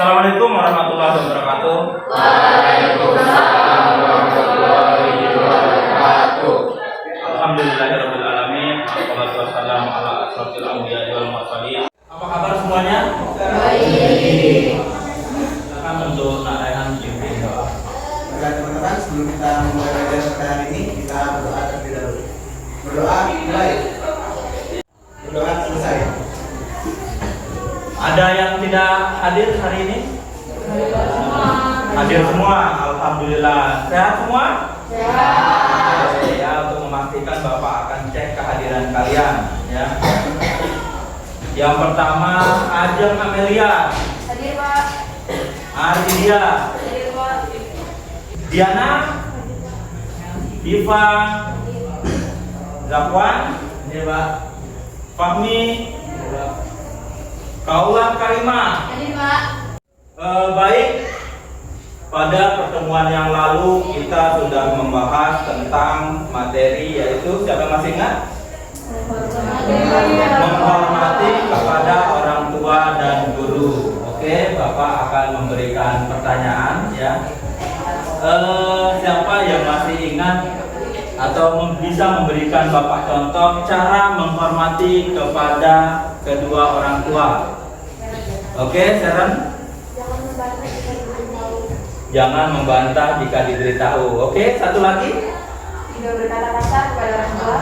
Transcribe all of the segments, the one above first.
Assalamualaikum warahmatullahi wabarakatuh. Waalaikumsalam warahmatullahi wabarakatuh. Alhamdulillahirabbil alamin. Wassalatu wassalamu ala asyrofil anbiya'i wal mursalin. Apa kabar semuanya? Baik. Silakan untuk Nak Raihan pimpin doa. Baiklah teman-teman, sebelum kita memulai belajar pada hari ini, kita berdoa terlebih dahulu. Berdoa mulai. Berdoa selesai. Ada yang tidak hadir hari ini? Hadir semua. Alhamdulillah. Sehat semua? Sehat. Ya, untuk memastikan Bapak akan cek kehadiran kalian ya. Yang pertama, Ajeng Amelia, Hadir, Pak. Ardidia, Hadir, Pak. Diana, Diva, Zakwan, Ini Pak. Fahmi, Kaulah Karimah. Hadir, Pak. Baik, pada pertemuan yang lalu kita sudah membahas tentang materi, yaitu siapa masih ingat? Menghormati kepada orang tua dan guru. Oke, Bapak akan memberikan pertanyaan ya. Siapa yang masih ingat atau bisa memberikan Bapak contoh cara menghormati kepada kedua orang tua? Oke, Sharon? Jangan membantah jika diberitahu. Oke, satu lagi. Tidak berkata kasar kepada orang tua.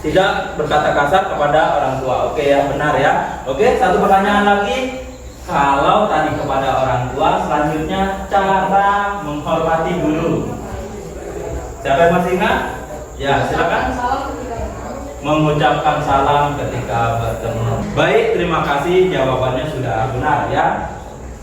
Tidak berkata kasar kepada orang tua. Oke ya, benar ya. Oke, satu pertanyaan lagi. Kalau tadi kepada orang tua, selanjutnya cara menghormati guru. Siapa yang masih ingat? Ya, silakan. Salam ketika Mengucapkan salam ketika bertemu. Baik, terima kasih, jawabannya sudah benar ya.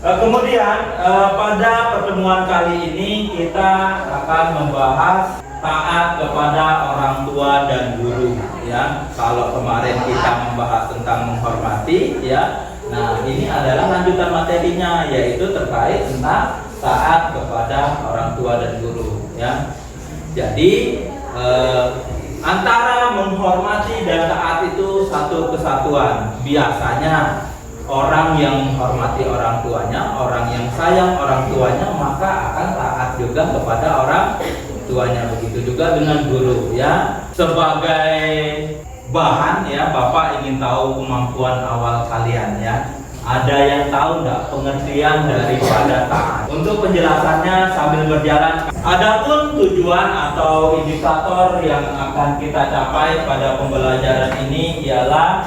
Kemudian pada pertemuan kali ini kita akan membahas taat kepada orang tua dan guru ya. Kalau kemarin kita membahas tentang menghormati ya. Nah, ini adalah lanjutan materinya, yaitu terkait tentang taat kepada orang tua dan guru ya. Jadi antara menghormati dan taat itu satu kesatuan. Biasanya orang yang menghormati orang tuanya, orang yang sayang orang tuanya, maka akan taat juga kepada orang tuanya. Begitu juga dengan guru ya. Sebagai bahan ya, Bapak ingin tahu kemampuan awal kalian ya. Ada yang tahu nggak pengertian daripada taat? Untuk penjelasannya sambil berjalan. Adapun tujuan atau indikator yang akan kita capai pada pembelajaran ini ialah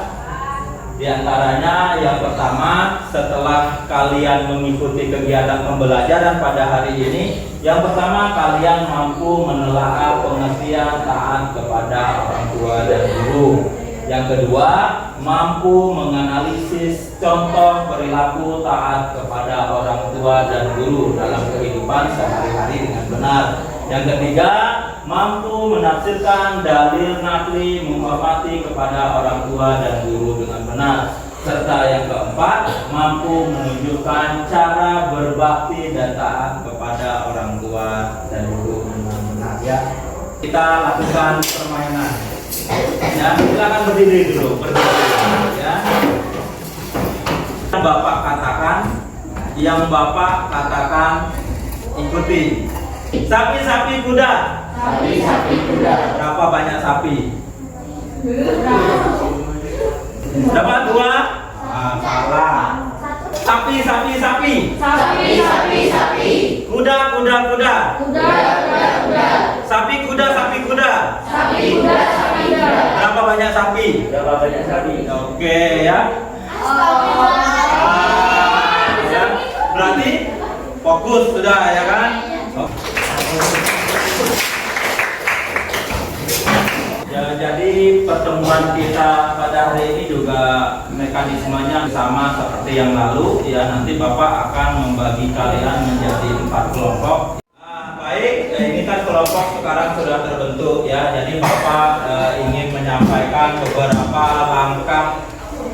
diantaranya yang pertama, setelah kalian mengikuti kegiatan pembelajaran pada hari ini, yang pertama kalian mampu menelaah pengertian taat kepada orang tua dan guru. Yang kedua, mampu menganalisis contoh perilaku taat kepada orang tua dan guru dalam kehidupan sehari-hari dengan benar. Yang ketiga, mampu menafsirkan dalil nakli menghormati kepada orang tua dan guru dengan benar. Serta yang keempat, mampu menunjukkan cara berbakti dan taat kepada orang tua dan guru dengan benar ya. Kita lakukan permainan. Ya, silakan berdiri dulu, ya. Bapak katakan, yang Bapak katakan ikuti. Sapi kuda. Sapi kuda. Berapa banyak sapi? Dapat dua? Salah. Sapi. Kuda. Sapi kuda. Berapa banyak sapi? Oke ya. Ya. Berarti fokus sudah ya kan? Ya, jadi pertemuan kita pada hari ini juga mekanismenya sama seperti yang lalu ya. Nanti Bapak akan membagi kalian menjadi 4 kelompok. Baik, ini kan kelompok sekarang sudah terbentuk ya. Jadi Bapak ingin menyampaikan beberapa langkah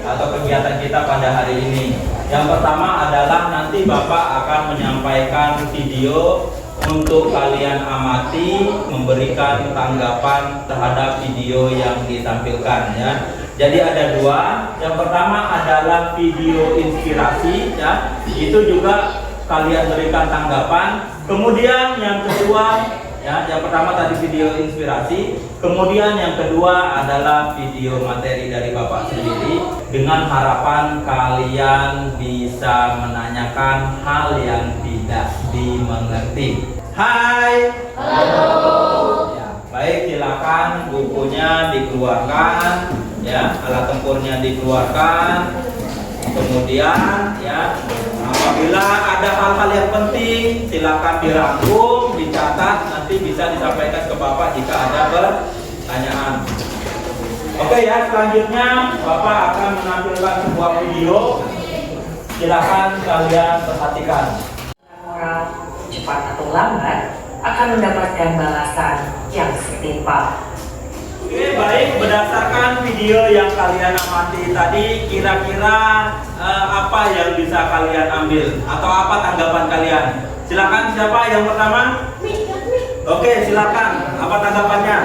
atau kegiatan kita pada hari ini. Yang pertama adalah nanti Bapak akan menyampaikan video untuk kalian amati, memberikan tanggapan terhadap video yang ditampilkan ya. Jadi ada dua. Yang pertama adalah video inspirasi, ya. Itu juga kalian berikan tanggapan. Kemudian yang kedua, ya, yang pertama tadi video inspirasi. Kemudian yang kedua adalah video materi dari Bapak sendiri, dengan harapan kalian bisa menanyakan hal yang tidak dimengerti. Hai. Halo. Ya, baik, silakan bukunya dikeluarkan, ya, alat tempurnya dikeluarkan. Kemudian, ya, apabila ada hal-hal yang penting, silakan dirangkum, dicatat, nanti bisa disampaikan ke Bapak jika ada pertanyaan. Oke ya, selanjutnya Bapak akan menampilkan sebuah video. Silakan kalian perhatikan. Moral cepat atau lambat akan mendapatkan balasan yang setimpal. Oke, baik, berdasarkan video yang kalian amati tadi, kira-kira apa yang bisa kalian ambil atau apa tanggapan kalian? Silakan, siapa yang pertama? Oke, silakan. Apa tanggapannya?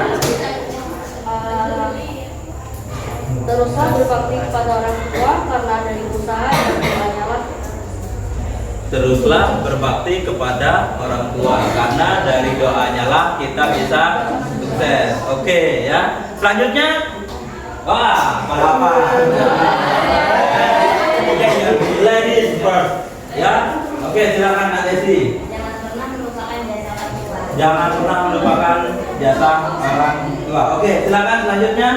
Teruslah berbakti kepada orang tua karena dari usaha dan hanyalah. Teruslah berbakti kepada orang tua karena dari doanya lah kita bisa sukses. Oke, ya. Selanjutnya, wah, balapan. Oke, ya. Ladies first, ya. Oke, silakan Kak Desi. Jangan pernah melupakan jasa orang tua. Oke, silakan selanjutnya.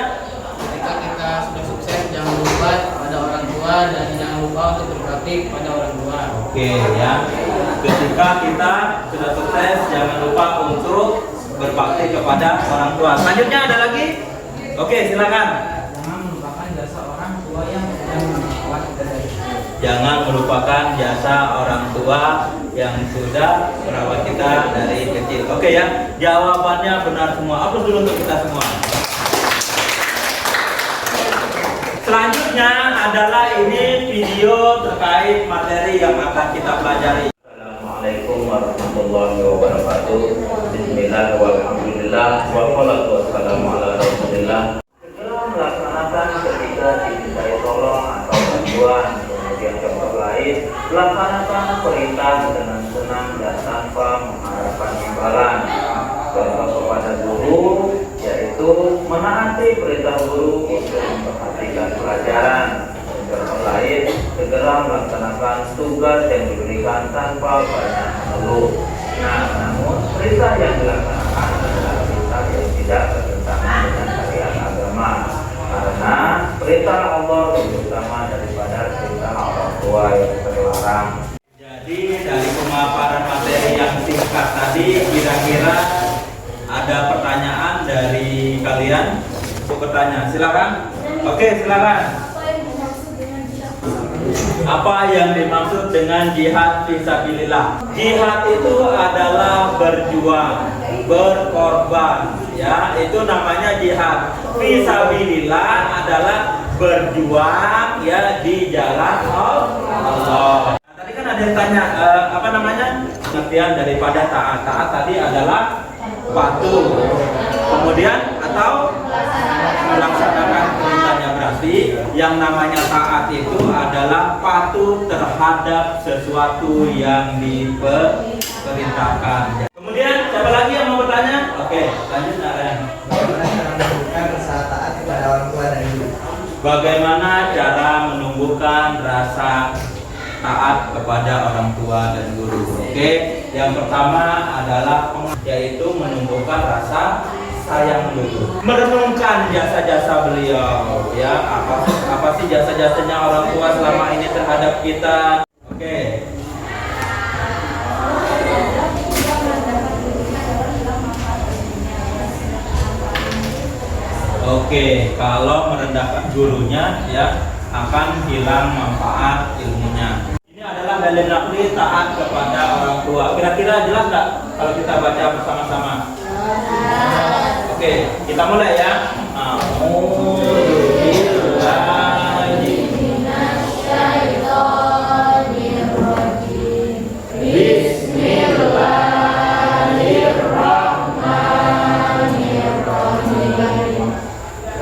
Ketika kita sudah sukses, jangan lupa pada orang tua dan jangan lupa untuk berbakti pada orang tua. Oke, ya. Ketika kita sudah sukses, jangan lupa untuk berbakti kepada orang tua. Selanjutnya ada lagi? Oke, silakan. Jangan melupakan jasa orang tua yang merawat kita dari kecil. Jangan melupakan jasa orang tua yang sudah merawat kita dari kecil. Oke ya, jawabannya benar semua. Aplaus dulu untuk kita semua. Selanjutnya adalah ini video terkait materi yang akan kita pelajari. Assalamualaikum warahmatullahi wabarakatuh. Bismillah walhamdulillah wassalatu wassalamu ala rasulillah. Segera melaksanakan ketika dimintai tolong atau bantuan. Kemudian contoh lain, laksanakan perintah dengan senang dan tanpa mengharapkan imbalan. Contoh kepada guru yaitu menaati perintah guru untuk memperhatikan pelajaran. Contoh lain, segera melaksanakan tugas yang diberikan tanpa banyak mengeluh. Nah, namun perintah yang dilaksanakan adalah perintah yang tidak bertentangan dengan syariat agama, karena perintah Allah lebih utama daripada perintah orang tua yang terlarang. Jadi dari pemaparan materi yang singkat tadi, kira-kira ada pertanyaan dari kalian? Aku bertanya, silakan. Oke, silakan. Apa yang dimaksud dengan jihad fisabilillah? Jihad itu adalah berjuang, berkorban, ya, itu namanya jihad. Fisabilillah adalah berjuang, ya, di jalan Allah. Tadi kan ada yang tanya, apa namanya? Pengertian daripada taat. Taat tadi adalah patuh. Kemudian atau melaksanakan perintahnya, berarti yang namanya taat itu adalah patuh terhadap sesuatu yang diperintahkan. Kemudian siapa lagi yang mau bertanya? Oke, lanjut Naren. Bagaimana cara menumbuhkan rasa taat kepada orang tua dan guru? Bagaimana cara menumbuhkan rasa taat kepada orang tua dan guru? Oke, yang pertama adalah yaitu menumbuhkan rasa sayang dulu. Merenungkan jasa-jasa beliau, ya, apa sih jasa-jasanya orang tua selama ini terhadap kita. Oke. Oke, kalau merendahkan gurunya, ya, akan hilang manfaat ilmunya. Ini adalah dalil naqli taat kepada orang tua. Kira-kira jelas nggak kalau kita baca bersama-sama? Oke, kita mulai ya.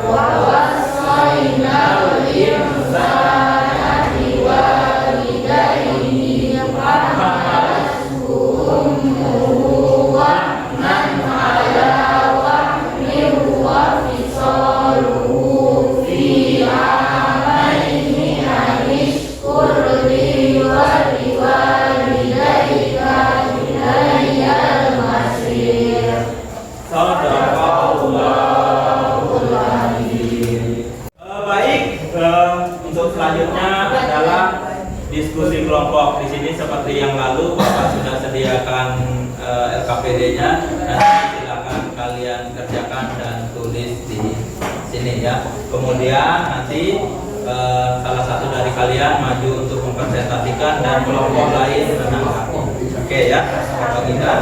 Wa wassayna untuk selanjutnya adalah diskusi kelompok. Di sini seperti yang lalu Bapak sudah sediakan LKPD-nya. Nanti silakan kalian kerjakan dan tulis di sini ya. Kemudian nanti salah satu dari kalian maju untuk mempresentasikan dan kelompok lain menanggapi. Oke ya, Bapak kita.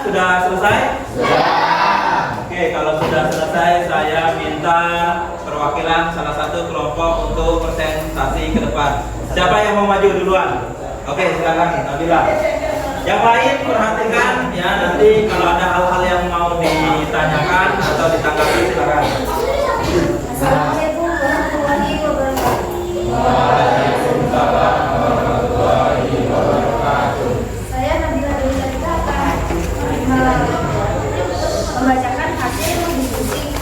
Sudah selesai? Sudah. Oke, kalau sudah selesai, saya minta perwakilan salah satu kelompok untuk presentasi ke depan. Siapa yang mau maju duluan? Oke, silakan Nabila. Yang lain perhatikan ya, nanti kalau ada hal-hal yang mau ditanyakan atau ditanggapi silakan. Assalamualaikum warahmatullahi wabarakatuh. Waalaikumsalam warahmatullahi wabarakatuh. Saya Nabila Dewi Sarita akan membacakan hasil diskusi.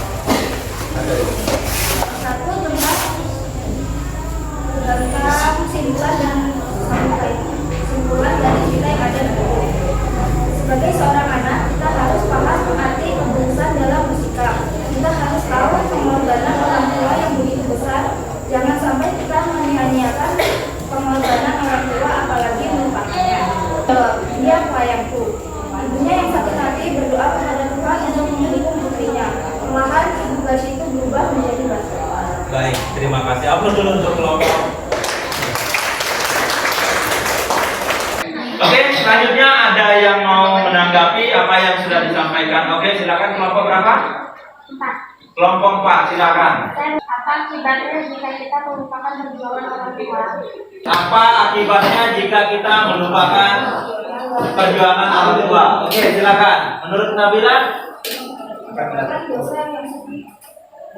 Satu tentang kesimpulan dari kita yang ada. Sebagai seorang anak, kita harus paham arti kebebasan dalam bersikap. Kita harus tahu pengorbanan orang tua yang begitu besar. Jangan sampai kita menyia-nyiakan pengorbanan orang tua, apalagi melupakannya. Dia pelayanku. Ibunya yang sakit hati berdoa kepada Tuhan untuk mendukung putrinya. Perlahan ibu Bas itu berubah menjadi batu. Baik, terima kasih. Aplaus dulu untuk kelompok. Oke, selanjutnya ada yang mau menanggapi apa yang sudah disampaikan. Oke, silakan kelompok berapa? 4. Kelompok 4, silakan. Apa akibatnya jika kita melupakan perjuangan orang tua? Apa akibatnya jika kita melupakan perjuangan orang tua? Oke, silakan. Menurut Nabila?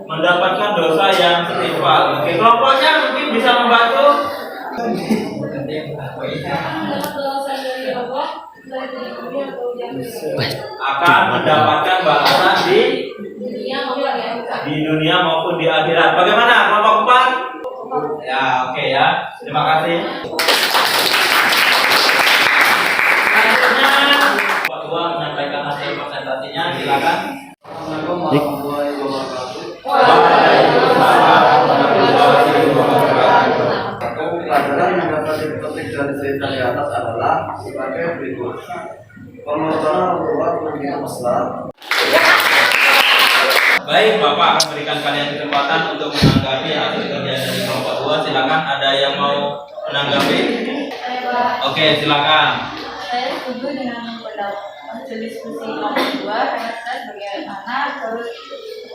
Mendapatkan dosa yang setimpal. Oke, kelompoknya mungkin bisa membantu. Akan mendapatkan balasan di dunia maupun di akhirat. Bagaimana kelompok 4? Ya, oke ya. Terima kasih. Selanjutnya Pak Tua menyampaikan hasil presentasinya. Silakan. Pelajaran yang dapat dipetik dari cerita di atas adalah sebagai berikut. Pengorbanan orang tua begitu besar. Baik, Bapak akan berikan kalian kesempatan untuk menanggapi hasil kerja dari kelompok 2. Silakan, ada yang mau menanggapi? Oke, silakan. Saya setuju dengan hasil diskusi kelompok 2 karena saya sebagai anak terus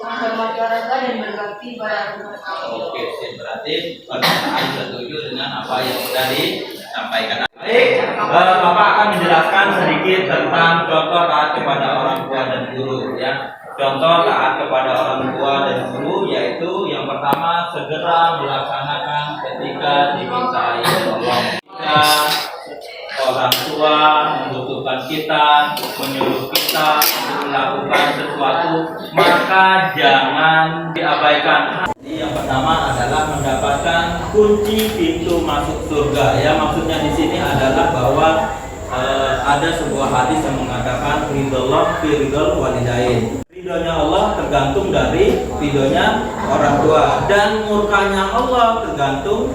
menghormati orang tua dan berbakti pada orang tua. Oke, berarti pertanyaan setuju dengan apa yang sudah disampaikan. Baik, Bapak akan menjelaskan sedikit tentang contoh taat kepada orang tua dan guru ya. Contoh taat kepada orang tua dan guru yaitu yang pertama segera melaksanakan ketika dimintai tolong. Jika orang tua membutuhkan kita, menyuruh kita untuk melakukan sesuatu, maka jangan diabaikan. Yang pertama adalah mendapatkan kunci pintu masuk surga. Ya, maksudnya di sini adalah bahwa ada sebuah hadis yang mengatakan ridhollah fi ridhol walidain. Ridhonya Allah tergantung dari ridhonya orang tua, dan murkanya Allah tergantung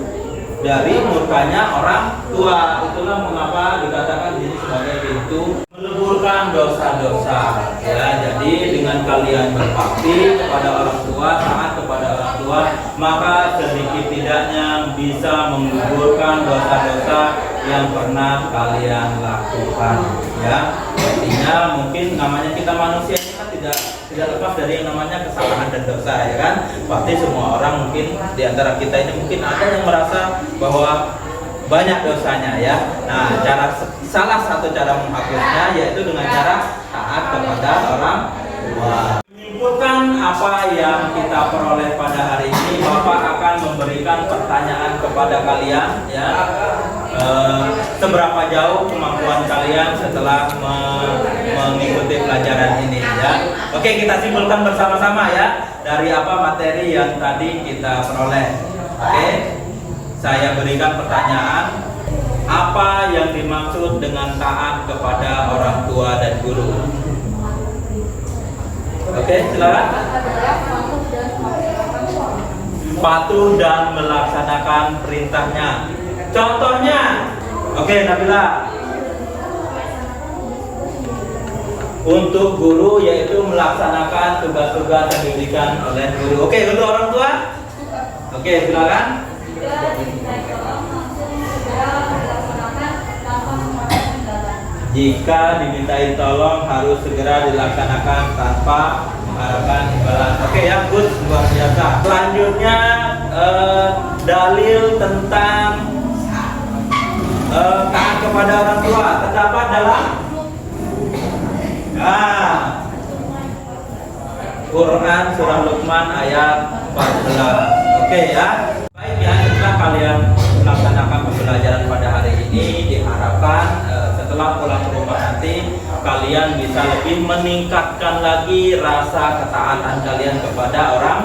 dari murkanya orang tua. Itulah mengapa dikatakan ini sebagai pintu meleburkan dosa-dosa. Ya, jadi dengan kalian berbakti kepada orang tua, taat kepada orang tua, maka sedikit tidaknya bisa menggugurkan dosa-dosa yang pernah kalian lakukan. Ya, artinya mungkin namanya kita manusia ini kan tidak lepas dari yang namanya kesalahan dan dosa, ya kan? Pasti semua orang mungkin di antara kita ini mungkin ada yang merasa bahwa banyak dosanya ya. Nah, salah satu cara menghapusnya yaitu dengan cara taat kepada orang tua. Menyimpulkan apa yang kita peroleh pada hari ini, Bapak akan memberikan pertanyaan kepada kalian ya. Seberapa jauh kemampuan kalian setelah mengikuti pelajaran ini ya. Oke, kita simpulkan bersama-sama ya dari apa materi yang tadi kita peroleh. Oke, saya berikan pertanyaan, apa yang dimaksud dengan taat kepada orang tua dan guru? Oke, silakan. Patuh dan melaksanakan perintahnya. Contohnya, oke, Nabila. Untuk guru yaitu melaksanakan tugas-tugas yang diberikan oleh guru. Oke, untuk orang tua? Oke, silakan. Jika dimintai tolong harus segera dilaksanakan tanpa mengharapkan imbalan. Oke ya, good, luar biasa. Selanjutnya dalil tentang taat kepada orang tua terdapat dalam Quran surah Luqman ayat 14. Oke ya. Baik ya, setelah kalian melaksanakan pembelajaran pada hari ini, diharapkan setelah pulang ke rumah nanti kalian bisa lebih meningkatkan lagi rasa ketaatan kalian kepada orang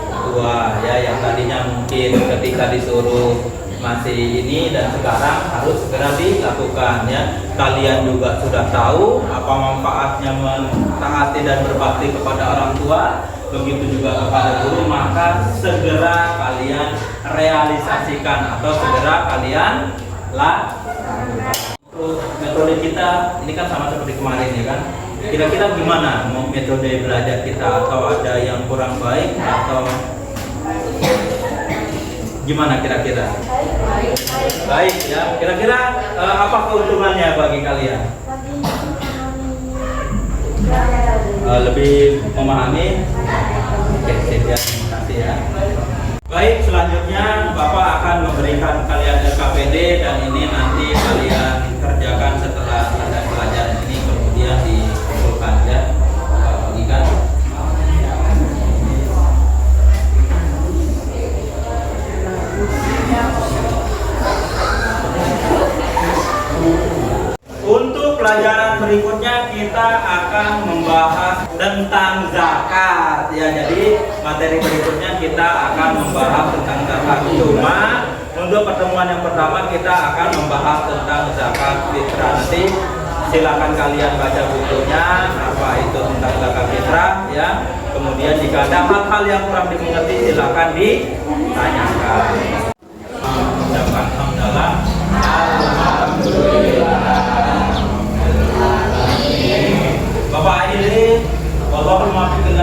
tua ya, yang tadinya mungkin ketika disuruh masih ini dan sekarang harus segera dilakukan ya. Kalian juga sudah tahu apa manfaatnya mentaati dan berbakti kepada orang tua, begitu juga kepada guru, maka segera kalian realisasikan atau segera kalian lakukan. Metode kita ini kan sama seperti kemarin ya kan. Kira-kira gimana metode belajar kita, atau ada yang kurang baik atau gimana kira-kira? Baik ya. Kira-kira apa keuntungannya bagi kalian? Lebih memahami. Oke, siap, terima kasih ya. Baik, selanjutnya Bapak akan memberikan kalian LKPD dan ini nanti kalian kerjakan setelah ada pelajaran ini, kemudian dikumpulkan ya, bagikan. Untuk pelajaran berikutnya kita akan membahas tentang zakat ya. Jadi materi berikutnya kita akan membahas tentang zakat. Cuma untuk pertemuan yang pertama kita akan membahas tentang zakat fitrah. Nanti silakan kalian baca bukunya apa itu tentang zakat fitrah ya. Kemudian jika ada hal-hal yang kurang dimengerti silakan ditanyakan. Ucapkan hamdalah. Alhamdulillah. Bapak ini, wallahul muwaffiq